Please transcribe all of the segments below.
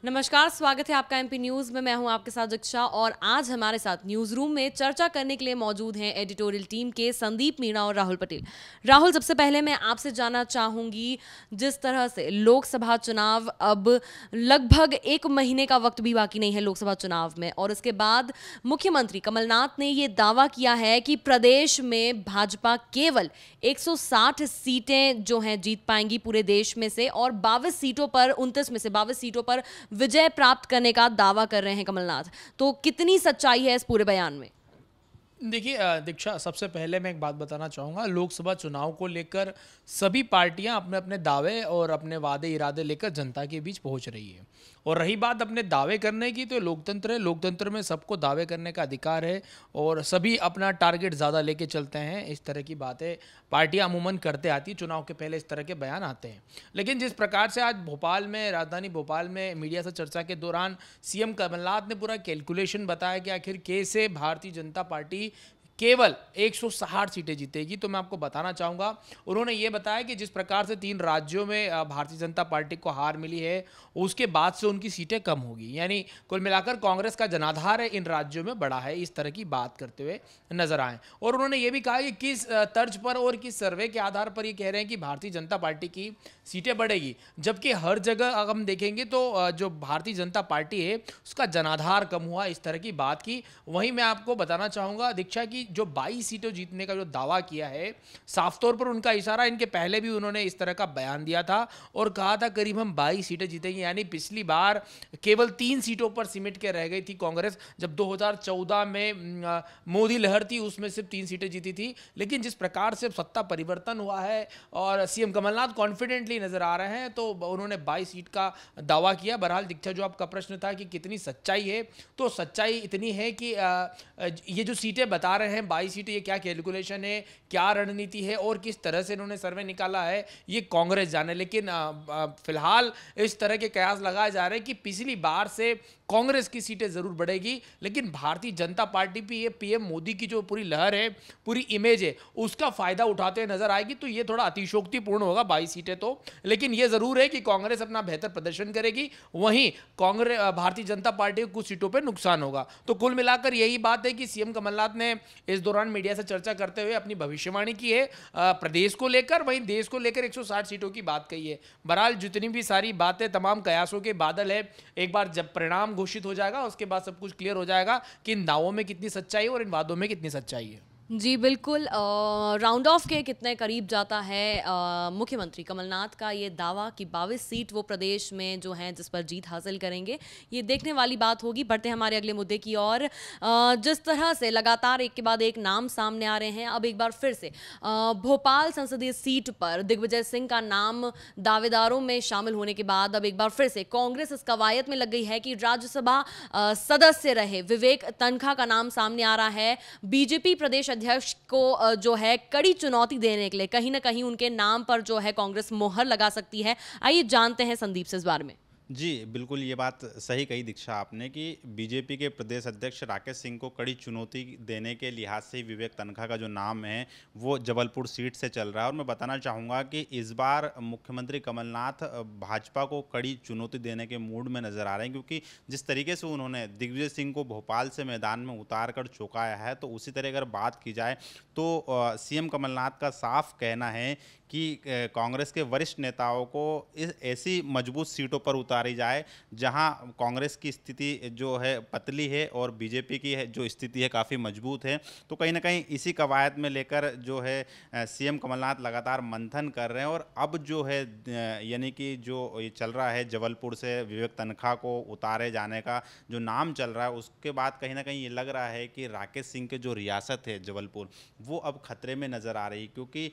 नमस्कार, स्वागत है आपका एमपी न्यूज में। मैं हूं आपके साथ दीक्षा और आज हमारे साथ न्यूज रूम में चर्चा करने के लिए मौजूद हैं एडिटोरियल टीम के संदीप मीणा और राहुल पटेल। राहुल, सबसे पहले मैं आपसे जानना चाहूंगी, जिस तरह से लोकसभा चुनाव अब लगभग 1 महीने का वक्त भी बाकी नहीं है लोकसभा चुनाव में, और इसके बाद मुख्यमंत्री कमलनाथ ने यह दावा किया है कि प्रदेश में भाजपा केवल 160 सीटें जो हैं जीत पाएंगी पूरे देश में से, और 22 सीटों पर 29 में से 22 सीटों पर विजय प्राप्त करने का दावा कर रहे हैं कमलनाथ। तो कितनी सच्चाई है इस पूरे बयान में? देखिए दीक्षा, सबसे पहले मैं एक बात बताना चाहूँगा। लोकसभा चुनाव को लेकर सभी पार्टियां अपने अपने दावे और अपने वादे इरादे लेकर जनता के बीच पहुंच रही है। और रही बात अपने दावे करने की, तो लोकतंत्र है, लोकतंत्र में सबको दावे करने का अधिकार है और सभी अपना टारगेट ज़्यादा लेके चलते हैं। इस तरह की बातें पार्टियां अमूमन करते आती है, चुनाव के पहले इस तरह के बयान आते हैं। लेकिन जिस प्रकार से आज भोपाल में, राजधानी भोपाल में मीडिया से चर्चा के दौरान सीएम कमलनाथ ने पूरा कैलकुलेशन बताया कि आखिर कैसे भारतीय जनता पार्टी केवल 160 सीटें जीतेगी, तो मैं आपको बताना चाहूँगा। उन्होंने ये बताया कि जिस प्रकार से 3 राज्यों में भारतीय जनता पार्टी को हार मिली है, उसके बाद से उनकी सीटें कम होगी। यानी कुल मिलाकर कांग्रेस का जनाधार है इन राज्यों में बढ़ा है, इस तरह की बात करते हुए नजर आए। और उन्होंने ये भी कहा कि किस तर्ज पर और किस सर्वे के आधार पर ये कह रहे हैं कि भारतीय जनता पार्टी की सीटें बढ़ेगी, जबकि हर जगह अगर हम देखेंगे तो जो भारतीय जनता पार्टी है उसका जनाधार कम हुआ, इस तरह की बात की। वहीं मैं आपको बताना चाहूँगा दीक्षा की जो 22 सीटें जीतने का जो दावा किया है, साफ तौर पर उनका इशारा, इनके पहले भी उन्होंने इस तरह का बयान दिया था और कहा था करीब हम 22 सीटें जीतेंगे। यानी पिछली बार केवल 3 सीटों पर सिमट के रह गई थी कांग्रेस, जब 2014 में मोदी लहर थी उसमें सिर्फ 3 सीटें जीती थी। लेकिन जिस प्रकार से सत्ता परिवर्तन हुआ है और सीएम कमलनाथ कॉन्फिडेंटली नजर आ रहे हैं, तो उन्होंने 22 सीट का दावा किया। बहरहाल दीक्षा, जो आपका प्रश्न था कि कितनी सच्चाई है, तो सच्चाई इतनी है कि ये जो सीटें बता रहे हैं 22 सीटें, ये क्या कैलकुलेशन है, क्या रणनीति है और किस तरह से इन्होंने सर्वे निकाला है, ये कांग्रेस जाने। लेकिन फिलहाल इस तरह के कयास लगाए जा रहे हैं कि पिछली बार से कांग्रेस की सीटें जरूर बढ़ेगी, लेकिन भारतीय जनता पार्टी भी ये पीएम मोदी की जो पूरी लहर है, पूरी इमेज है, उसका फायदा उठाते नजर आएगी। तो ये थोड़ा अतिशोक्तिपूर्ण होगा 22 सीटें तो, लेकिन ये जरूर है कि कांग्रेस अपना बेहतर प्रदर्शन करेगी, वहीं कांग्रेस भारतीय जनता पार्टी को कुछ सीटों पर नुकसान होगा। तो कुल मिलाकर यही बात है कि सीएम कमलनाथ ने इस दौरान मीडिया से चर्चा करते हुए अपनी भविष्यवाणी की है प्रदेश को लेकर, वहीं देश को लेकर 160 सीटों की बात कही है। बहरहाल जितनी भी सारी बातें, तमाम कयासों के बादल है, एक बार जब परिणाम घोषित हो जाएगा उसके बाद सब कुछ क्लियर हो जाएगा कि इन दावों में कितनी सच्चाई है और इन वादों में कितनी सच्चाई है। जी बिल्कुल। राउंड ऑफ के कितने करीब जाता है मुख्यमंत्री कमलनाथ का ये दावा कि 22 सीट वो प्रदेश में जो हैं जिस पर जीत हासिल करेंगे, ये देखने वाली बात होगी। बढ़ते हैं हमारे अगले मुद्दे की ओर। जिस तरह से लगातार एक के बाद एक नाम सामने आ रहे हैं, अब एक बार फिर से भोपाल संसदीय सीट पर दिग्विजय सिंह का नाम दावेदारों में शामिल होने के बाद अब एक बार फिर से कांग्रेस इस कवायद में लग गई है कि राज्यसभा सदस्य रहे विवेक तनखा का नाम सामने आ रहा है। बीजेपी प्रदेश अध्यक्ष को जो है कड़ी चुनौती देने के लिए कहीं ना कहीं उनके नाम पर जो है कांग्रेस मोहर लगा सकती है। आइए जानते हैं संदीप से इस बारे में। जी बिल्कुल, ये बात सही कही दीक्षा आपने कि बीजेपी के प्रदेश अध्यक्ष राकेश सिंह को कड़ी चुनौती देने के लिहाज से विवेक तनखा का जो नाम है वो जबलपुर सीट से चल रहा है। और मैं बताना चाहूँगा कि इस बार मुख्यमंत्री कमलनाथ भाजपा को कड़ी चुनौती देने के मूड में नजर आ रहे हैं, क्योंकि जिस तरीके से उन्होंने दिग्विजय सिंह को भोपाल से मैदान में उतार कर चौंकाया है, तो उसी तरह अगर बात की जाए तो सीएम कमलनाथ का साफ कहना है कि कांग्रेस के वरिष्ठ नेताओं को इस ऐसी मजबूत सीटों पर उतारी जाए जहां कांग्रेस की स्थिति जो है पतली है और बीजेपी की है जो स्थिति है काफ़ी मजबूत है। तो कहीं ना कहीं इसी कवायद में लेकर जो है सीएम कमलनाथ लगातार मंथन कर रहे हैं। और अब जो है यानी कि जो ये चल रहा है जबलपुर से विवेक तनखा को उतारे जाने का जो नाम चल रहा है, उसके बाद कहीं ना कहीं ये लग रहा है कि राकेश सिंह के जो रियासत है जबलपुर, वो अब खतरे में नज़र आ रही, क्योंकि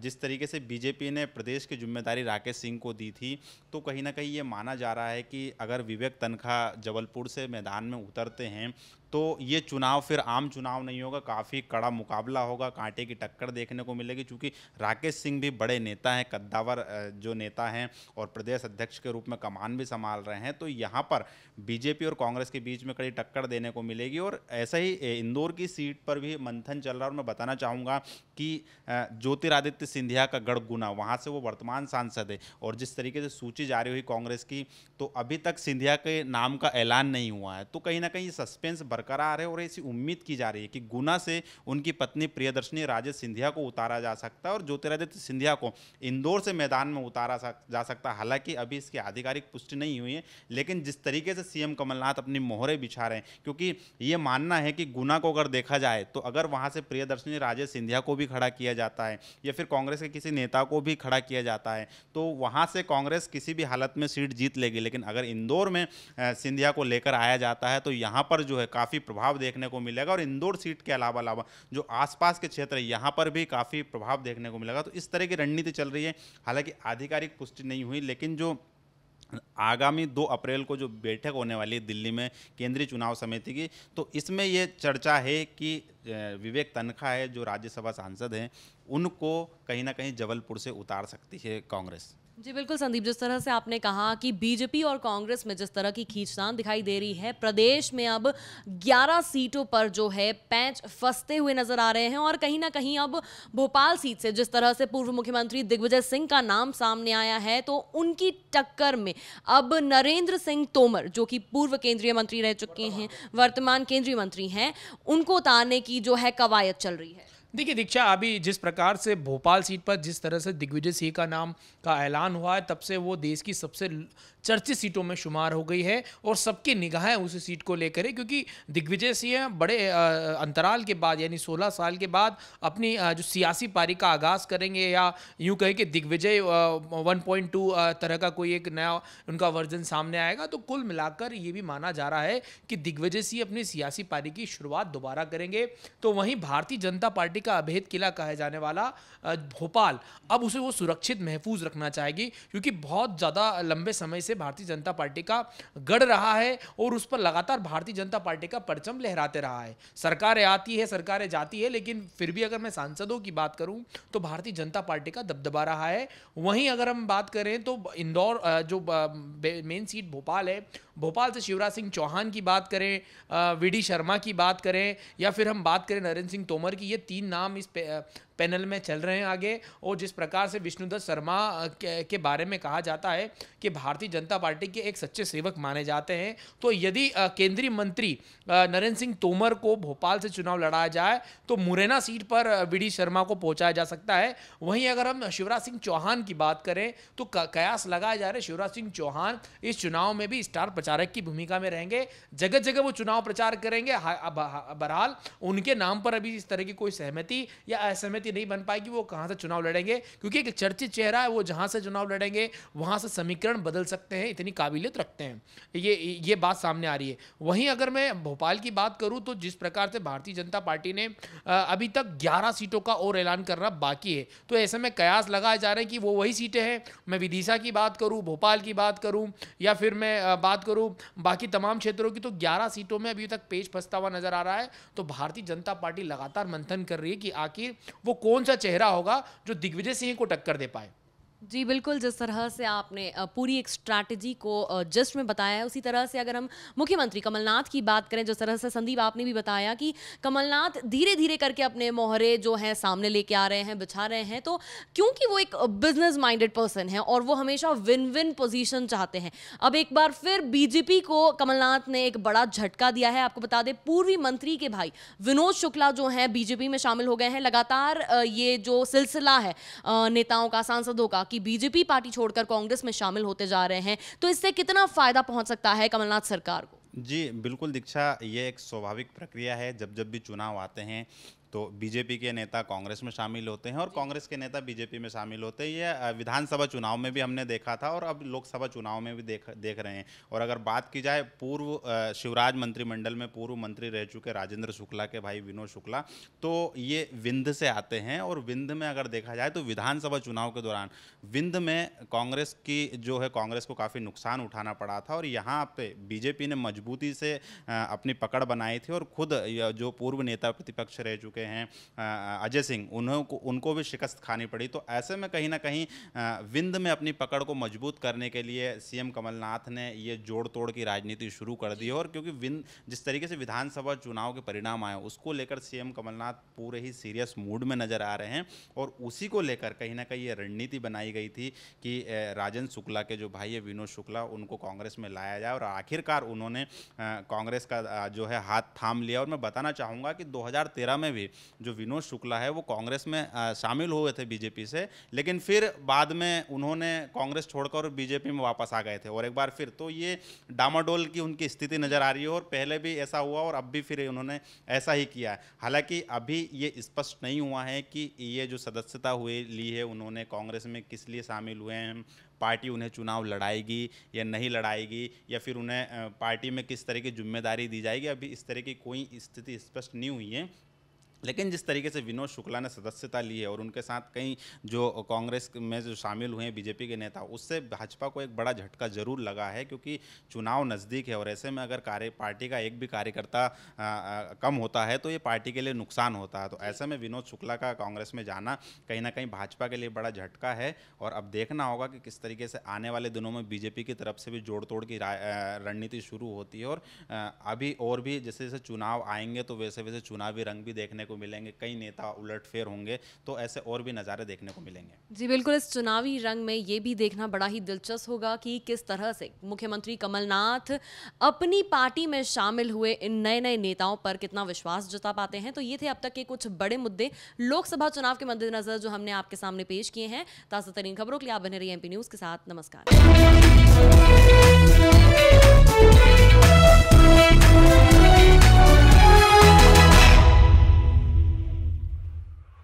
जिस तरीके से बीजेपी ने प्रदेश की जिम्मेदारी राकेश सिंह को दी थी, तो कहीं ना कहीं ये माना जा रहा है कि अगर विवेक तनखा जबलपुर से मैदान में उतरते हैं तो ये चुनाव फिर आम चुनाव नहीं होगा, काफ़ी कड़ा मुकाबला होगा, कांटे की टक्कर देखने को मिलेगी। क्योंकि राकेश सिंह भी बड़े नेता हैं, कद्दावर जो नेता हैं और प्रदेश अध्यक्ष के रूप में कमान भी संभाल रहे हैं। तो यहाँ पर बीजेपी और कांग्रेस के बीच में कड़ी टक्कर देने को मिलेगी। और ऐसा ही इंदौर की सीट पर भी मंथन चल रहा है। और मैं बताना चाहूँगा कि ज्योतिरादित्य सिंधिया का गढ़ गुना, वहाँ से वो वर्तमान सांसद है, और जिस तरीके से सूची जारी हुई कांग्रेस की, तो अभी तक सिंधिया के नाम का ऐलान नहीं हुआ है। तो कहीं ना कहीं सस्पेंस बरकरार है और ऐसी उम्मीद की जा रही है कि गुना से उनकी पत्नी प्रियदर्शनी राजे सिंधिया को उतारा जा सकता है और ज्योतिरादित्य सिंधिया को इंदौर से मैदान में उतारा जा सकता है। हालांकि अभी इसकी आधिकारिक पुष्टि नहीं हुई है, लेकिन जिस तरीके से सीएम कमलनाथ अपनी मोहरें बिछा रहे हैं, क्योंकि ये मानना है कि गुना को अगर देखा जाए तो अगर वहां से प्रियदर्शनी राजे सिंधिया को भी खड़ा किया जाता है या फिर कांग्रेस के किसी नेता को भी खड़ा किया जाता है, तो वहां से कांग्रेस किसी भी हालत में सीट जीत लेगी। लेकिन अगर इंदौर में सिंधिया को लेकर आया जाता है तो यहां पर जो है काफ़ी प्रभाव देखने को मिलेगा। और इंदौर सीट के अलावा जो आसपास के क्षेत्र है यहाँ पर भी काफ़ी प्रभाव देखने को मिलेगा। तो इस तरह की रणनीति चल रही है। हालांकि आधिकारिक पुष्टि नहीं हुई, लेकिन जो आगामी 2 अप्रैल को जो बैठक होने वाली है दिल्ली में केंद्रीय चुनाव समिति की, तो इसमें ये चर्चा है कि विवेक तन्खा है जो राज्यसभा सांसद हैं, उनको कहीं ना कहीं जबलपुर से उतार सकती है कांग्रेस। जी बिल्कुल संदीप, जिस तरह से आपने कहा कि बीजेपी और कांग्रेस में जिस तरह की खींचतान दिखाई दे रही है, प्रदेश में अब 11 सीटों पर जो है पैंच फंसते हुए नजर आ रहे हैं। और कहीं ना कहीं अब भोपाल सीट से जिस तरह से पूर्व मुख्यमंत्री दिग्विजय सिंह का नाम सामने आया है, तो उनकी टक्कर में अब नरेंद्र सिंह तोमर, जो कि पूर्व केंद्रीय मंत्री रह चुके हैं, वर्तमान केंद्रीय मंत्री हैं, उनको उतारने की जो है कवायद चल रही है। देखिए दीक्षा, अभी जिस प्रकार से भोपाल सीट पर जिस तरह से दिग्विजय सिंह का नाम का ऐलान हुआ है, तब से वो देश की सबसे चर्चित सीटों में शुमार हो गई है और सबकी निगाहें उस सीट को लेकर है। क्योंकि दिग्विजय सिंह बड़े अंतराल के बाद, यानी 16 साल के बाद अपनी जो सियासी पारी का आगाज़ करेंगे, या यूँ कहें कि दिग्विजय 1.2 तरह का कोई एक नया उनका वर्जन सामने आएगा। तो कुल मिलाकर ये भी माना जा रहा है कि दिग्विजय सिंह अपनी सियासी पारी की शुरुआत दोबारा करेंगे। तो वहीं भारतीय जनता पार्टी का अभेद किला कहे जाने वाला भोपाल, अब उसे वो सुरक्षित महफूज रखना चाहेगी, क्योंकि बहुत ज़्यादा लंबे समय से भारतीय जनता पार्टी का गढ़ रहा है और उस पर लगातार भारतीय जनता पार्टी का परचम लहराते रहा है। सरकारें आती है, सरकारें जाती है, लेकिन फिर भी अगर मैं सांसदों की बात करूं तो भारतीय जनता पार्टी का दबदबा रहा है। वहीं अगर हम बात करें तो इंदौर जो मेन सीट भोपाल है, भोपाल से शिवराज सिंह चौहान की बात करें, वीडी शर्मा की बात करें, या फिर हम बात करें नरेंद्र सिंह तोमर की, ये 3 नाम इस पैनल में चल रहे हैं आगे। और जिस प्रकार से विष्णुदत्त शर्मा के बारे में कहा जाता है कि भारतीय जनता पार्टी के एक सच्चे सेवक माने जाते हैं, तो यदि केंद्रीय मंत्री नरेंद्र सिंह तोमर को भोपाल से चुनाव लड़ाया जाए तो मुरैना सीट पर वीडी शर्मा को पहुंचाया जा सकता है। वहीं अगर हम शिवराज सिंह चौहान की बात करें तो कयास लगाया जा रहा है शिवराज सिंह चौहान इस चुनाव में भी स्टार प्रचारक की भूमिका में रहेंगे, जगह जगह वो चुनाव प्रचार करेंगे। बहरहाल उनके नाम पर अभी इस तरह की कोई सहमति या असहमति नहीं बन पाएगी वो कहां से चुनाव लड़ेंगे, क्योंकि एक चर्चित चेहरा है, वो जहां से चुनाव लड़ेंगे वहां से समीकरण बदल सकते हैं, इतनी काबिलियत रखते हैं। ये बात सामने आ रही है। वहीं अगर मैं भोपाल की बात करूं तो जिस प्रकार से भारतीय जनता पार्टी ने अभी तक 11 सीटों का और ऐलान करना बाकी है, तो ऐसे में कयास लगाए जा रहे हैं कि वो वही सीटें हैं। मैं विदिशा की बात करूं, भोपाल की बात करूं, या फिर मैं बात करूं बाकी तमाम क्षेत्रों की, तो 11 सीटों में अभी तक पेच फंसता हुआ नजर आ रहा है। तो भारतीय जनता पार्टी लगातार मंथन कर रही है कि आखिर वो कौन सा चेहरा होगा जो दिग्विजय सिंह को टक्कर दे पाए। जी बिल्कुल, जिस तरह से आपने पूरी एक स्ट्रैटेजी को जस्ट में बताया है, उसी तरह से अगर हम मुख्यमंत्री कमलनाथ की बात करें, जिस तरह से संदीप आपने भी बताया कि कमलनाथ धीरे धीरे करके अपने मोहरे जो हैं सामने लेके आ रहे हैं, बिछा रहे हैं, तो क्योंकि वो एक बिजनेस माइंडेड पर्सन है और वो हमेशा विन विन पोजीशन चाहते हैं। अब एक बार फिर बीजेपी को कमलनाथ ने एक बड़ा झटका दिया है। आपको बता दें, पूर्वी मंत्री के भाई विनोद शुक्ला जो हैं बीजेपी में शामिल हो गए हैं। लगातार ये जो सिलसिला है नेताओं का, सांसदों का, कि बीजेपी पार्टी छोड़कर कांग्रेस में शामिल होते जा रहे हैं, तो इससे कितना फायदा पहुंच सकता है कमलनाथ सरकार को? जी बिल्कुल दीक्षा, ये एक स्वाभाविक प्रक्रिया है। जब जब भी चुनाव आते हैं तो बीजेपी के नेता कांग्रेस में शामिल होते हैं और कांग्रेस के नेता बीजेपी में शामिल होते हैं। ये विधानसभा चुनाव में भी हमने देखा था और अब लोकसभा चुनाव में भी देख रहे हैं। और अगर बात की जाए पूर्व शिवराज मंत्रिमंडल में पूर्व मंत्री रह चुके राजेंद्र शुक्ला के भाई विनोद शुक्ला, तो ये विंध्य से आते हैं और विंध्य में अगर देखा जाए तो विधानसभा चुनाव के दौरान विंध्य में कांग्रेस की जो है कांग्रेस को काफ़ी नुकसान उठाना पड़ा था और यहाँ पे बीजेपी ने मजबूती से अपनी पकड़ बनाई थी और खुद जो पूर्व नेता प्रतिपक्ष रह चुके हैं अजय सिंह, उनको भी शिकस्त खानी पड़ी। तो ऐसे में कहीं ना कहीं विंध्य में अपनी पकड़ को मजबूत करने के लिए सीएम कमलनाथ ने ये जोड़ तोड़ की राजनीति शुरू कर दी और क्योंकि विंध्य जिस तरीके से विधानसभा चुनाव के परिणाम आए उसको लेकर सीएम कमलनाथ पूरे ही सीरियस मूड में नजर आ रहे हैं और उसी को लेकर कहीं ना कहीं ये रणनीति बनाई गई थी कि राजेंद्र शुक्ला के जो भाई है विनोद शुक्ला उनको कांग्रेस में लाया जाए और आखिरकार उन्होंने कांग्रेस का जो है हाथ थाम लिया। और मैं बताना चाहूँगा कि 2013 में भी जो विनोद शुक्ला है वो कांग्रेस में शामिल हुए थे बीजेपी से, लेकिन फिर बाद में उन्होंने कांग्रेस छोड़कर बीजेपी में वापस आ गए थे और एक बार फिर तो ये डामाडोल की उनकी स्थिति नज़र आ रही है और पहले भी ऐसा हुआ और अब भी फिर उन्होंने ऐसा ही किया है। हालांकि अभी ये स्पष्ट नहीं हुआ है कि ये जो सदस्यता हुई ली है उन्होंने कांग्रेस में किस लिए शामिल हुए हैं, पार्टी उन्हें चुनाव लड़ाएगी या नहीं लड़ाएगी या फिर उन्हें पार्टी में किस तरह की जिम्मेदारी दी जाएगी, अभी इस तरह की कोई स्थिति स्पष्ट नहीं हुई है। लेकिन जिस तरीके से विनोद शुक्ला ने सदस्यता ली है और उनके साथ कई जो कांग्रेस में जो शामिल हुए हैं बीजेपी के नेता, उससे भाजपा को एक बड़ा झटका जरूर लगा है क्योंकि चुनाव नज़दीक है और ऐसे में अगर पार्टी का एक भी कार्यकर्ता कम होता है तो ये पार्टी के लिए नुकसान होता है। तो ऐसे में विनोद शुक्ला का कांग्रेस में जाना कहीं ना कहीं भाजपा के लिए बड़ा झटका है और अब देखना होगा कि किस तरीके से आने वाले दिनों में बीजेपी की तरफ से भी जोड़ तोड़ की रणनीति शुरू होती है। और अभी और भी जैसे जैसे चुनाव आएंगे तो वैसे वैसे चुनावी रंग भी देखने को मिलेंगे, कई नेता उलटफेर होंगे, तो ऐसे और भी नज़ारे देखने को मिलेंगे। जी बिल्कुल, इस चुनावी रंग में ये भी देखना बड़ा ही दिलचस्प होगा कि किस तरह से मुख्यमंत्री कमलनाथ अपनी पार्टी में शामिल हुए इन नए नए नेताओं पर कितना विश्वास जता पाते हैं। तो ये थे अब तक के कुछ बड़े मुद्दे लोकसभा चुनाव के मद्देनजर जो हमने आपके सामने पेश किए हैं। ताज़ा तरीन खबरों के लिए आप बने रहिए एमपी न्यूज़ के साथ। नमस्कार।